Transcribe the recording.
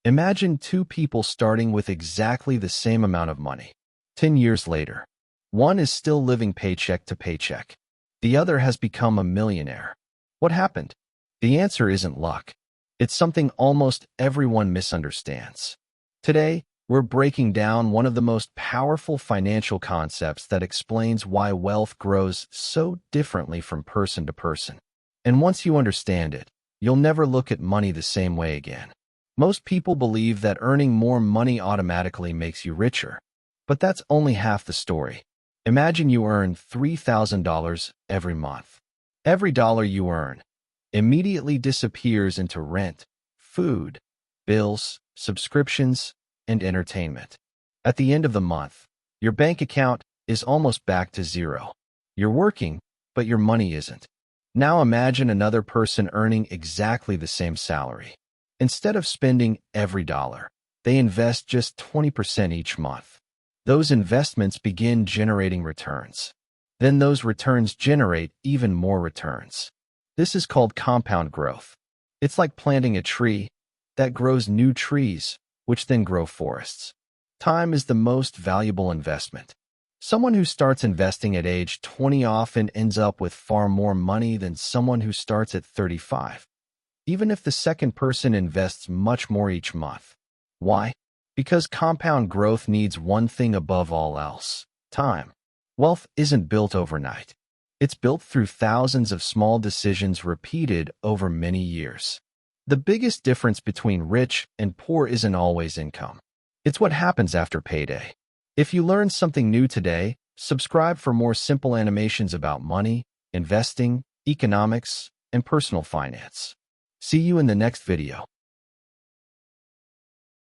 Imagine two people starting with exactly the same amount of money. 10 years later, one is still living paycheck to paycheck. The other has become a millionaire. What happened? The answer isn't luck. It's something almost everyone misunderstands. Today, we're breaking down one of the most powerful financial concepts that explains why wealth grows so differently from person to person. And once you understand it, you'll never look at money the same way again. Most people believe that earning more money automatically makes you richer. But that's only half the story. Imagine you earn $3,000 every month. Every dollar you earn immediately disappears into rent, food, bills, subscriptions, and entertainment. At the end of the month, your bank account is almost back to zero. You're working, but your money isn't. Now imagine another person earning exactly the same salary. Instead of spending every dollar, they invest just 20% each month. Those investments begin generating returns. Then those returns generate even more returns. This is called compound growth. It's like planting a tree that grows new trees, which then grow forests. Time is the most valuable investment. Someone who starts investing at age 20 often ends up with far more money than someone who starts at 35, even if the second person invests much more each month. Why? Because compound growth needs one thing above all else: time. Wealth isn't built overnight. It's built through thousands of small decisions repeated over many years. The biggest difference between rich and poor isn't always income. It's what happens after payday. If you learned something new today, subscribe for more simple animations about money, investing, economics, and personal finance. See you in the next video.